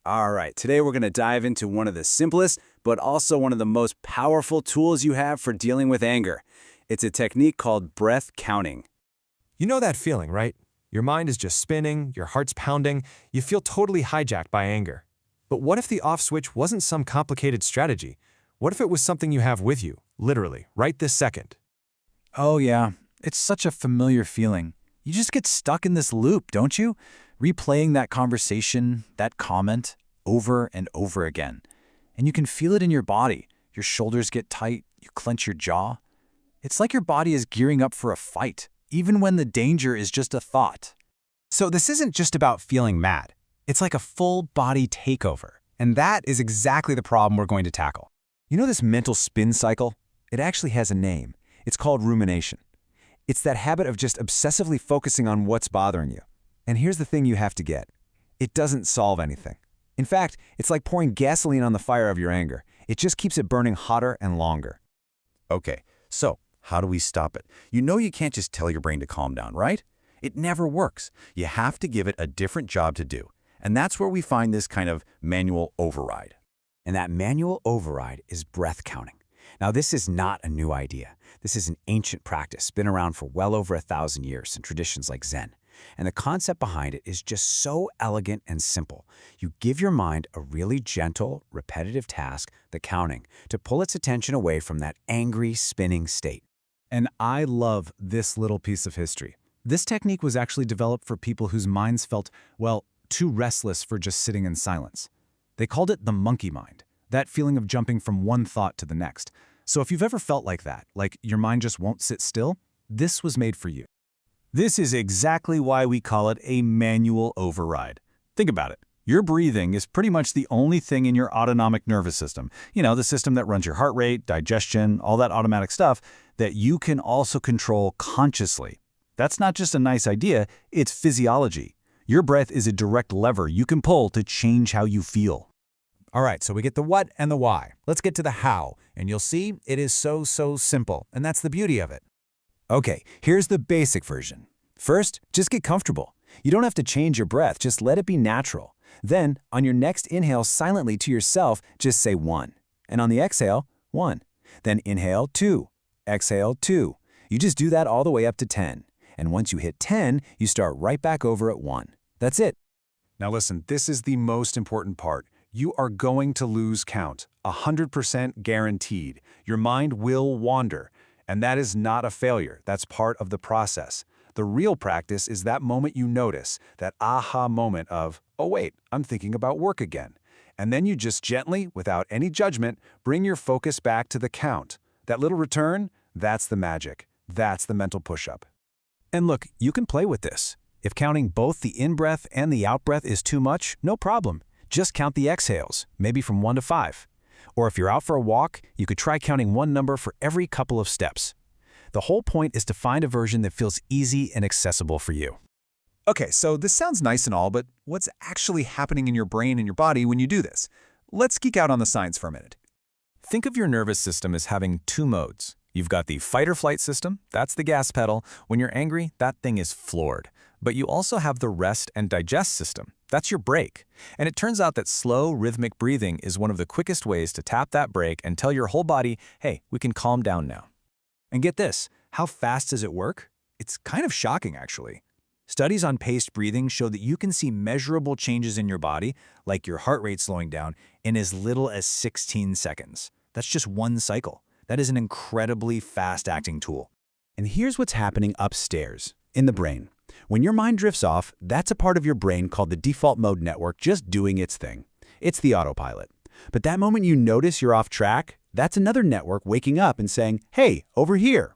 All right, today we're going to dive into one of the simplest, but also one of the most powerful tools you have for dealing with anger. It's a technique called breath counting. You know that feeling, right? Your mind is just spinning, your heart's pounding, you feel totally hijacked by anger. But what if the off switch wasn't some complicated strategy? What if it was something you have with you, literally, right this second? Oh yeah, it's such a familiar feeling. You just get stuck in this loop, don't you? Replaying that conversation, that comment, over and over again. And you can feel it in your body. Your shoulders get tight, you clench your jaw. It's like your body is gearing up for a fight, even when the danger is just a thought. So this isn't just about feeling mad. It's like a full-body takeover. And that is exactly the problem we're going to tackle. You know this mental spin cycle? It actually has a name. It's called rumination. It's that habit of just obsessively focusing on what's bothering you. And here's the thing you have to get. It doesn't solve anything. In fact, it's like pouring gasoline on the fire of your anger. It just keeps it burning hotter and longer. Okay, so how do we stop it? You know you can't just tell your brain to calm down, right? It never works. You have to give it a different job to do. And that's where we find this kind of manual override. And that manual override is breath counting. Now, this is not a new idea. This is an ancient practice, been around for well over 1,000 years in traditions like Zen. And the concept behind it is just so elegant and simple. You give your mind a really gentle, repetitive task, the counting, to pull its attention away from that angry, spinning state. And I love this little piece of history. This technique was actually developed for people whose minds felt, well, too restless for just sitting in silence. They called it the monkey mind, that feeling of jumping from one thought to the next. So if you've ever felt like that, like your mind just won't sit still, this was made for you. This is exactly why we call it a manual override. Think about it. Your breathing is pretty much the only thing in your autonomic nervous system, the system that runs your heart rate, digestion, all that automatic stuff, that you can also control consciously. That's not just a nice idea, it's physiology. Your breath is a direct lever you can pull to change how you feel. All right, so we get the what and the why. Let's get to the how, and you'll see it is so simple, and that's the beauty of it. Okay, here's the basic version. First, just get comfortable. You don't have to change your breath, just let it be natural. Then, on your next inhale silently to yourself, just say 1. And on the exhale, 1. Then inhale 2, exhale 2. You just do that all the way up to 10. And once you hit 10, you start right back over at 1. That's it. Now listen, this is the most important part. You are going to lose count, 100% guaranteed. Your mind will wander. And that is not a failure. That's part of the process. The real practice is that moment you notice, that aha moment of, oh wait, I'm thinking about work again. And then you just gently, without any judgment, bring your focus back to the count. That little return, that's the magic. That's the mental push-up. And look, you can play with this. If counting both the in-breath and the out-breath is too much, no problem. Just count the exhales, maybe from 1 to 5. Or if you're out for a walk, you could try counting one number for every couple of steps. The whole point is to find a version that feels easy and accessible for you. Okay, so this sounds nice and all, but what's actually happening in your brain and your body when you do this? Let's geek out on the science for a minute. Think of your nervous system as having 2 modes. You've got the fight or flight system, that's the gas pedal. When you're angry, that thing is floored. But you also have the rest and digest system. That's your brake. And it turns out that slow, rhythmic breathing is one of the quickest ways to tap that brake and tell your whole body, hey, we can calm down now. And get this, how fast does it work? It's kind of shocking, actually. Studies on paced breathing show that you can see measurable changes in your body, like your heart rate slowing down, in as little as 16 seconds. That's just one cycle. That is an incredibly fast-acting tool. And here's what's happening upstairs, in the brain. When your mind drifts off, that's a part of your brain called the default mode network just doing its thing. It's the autopilot. But that moment you notice you're off track, that's another network waking up and saying, hey, over here.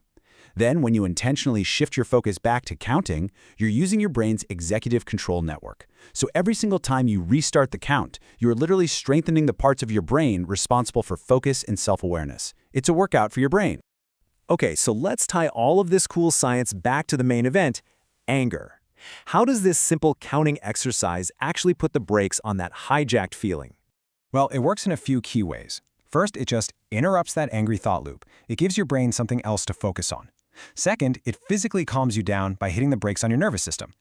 Then when you intentionally shift your focus back to counting, you're using your brain's executive control network. So every single time you restart the count, you're literally strengthening the parts of your brain responsible for focus and self-awareness. It's a workout for your brain. Okay, so let's tie all of this cool science back to the main event, anger. How does this simple counting exercise actually put the brakes on that hijacked feeling? Well, it works in a few key ways. First, it just interrupts that angry thought loop. It gives your brain something else to focus on. Second, it physically calms you down by hitting the brakes on your nervous system.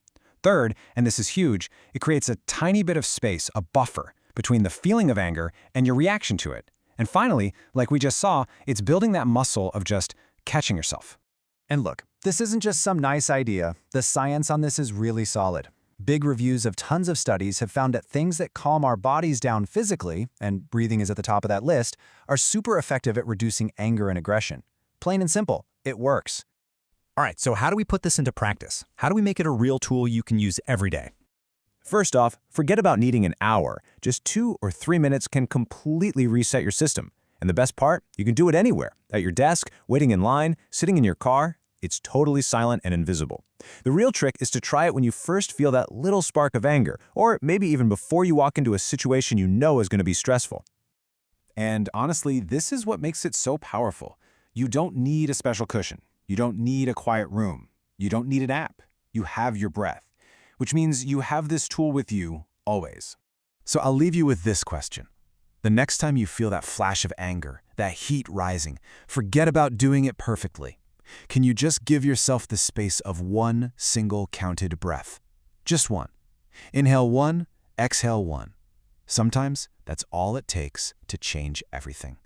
Third, and this is huge, it creates a tiny bit of space, a buffer, between the feeling of anger and your reaction to it. And finally, like we just saw, it's building that muscle of just catching yourself. And look, this isn't just some nice idea. The science on this is really solid. Big reviews of tons of studies have found that things that calm our bodies down physically, and breathing is at the top of that list, are super effective at reducing anger and aggression. Plain and simple, it works. All right, so how do we put this into practice? How do we make it a real tool you can use every day? First off, forget about needing an hour. Just 2 or 3 minutes can completely reset your system. And the best part, you can do it anywhere. At your desk, waiting in line, sitting in your car. It's totally silent and invisible. The real trick is to try it when you first feel that little spark of anger, or maybe even before you walk into a situation you know is going to be stressful. And honestly, this is what makes it so powerful. You don't need a special cushion. You don't need a quiet room. You don't need an app. You have your breath, which means you have this tool with you always. So I'll leave you with this question. The next time you feel that flash of anger, that heat rising, forget about doing it perfectly. Can you just give yourself the space of one single counted breath? Just one. Inhale 1, exhale 1. Sometimes that's all it takes to change everything.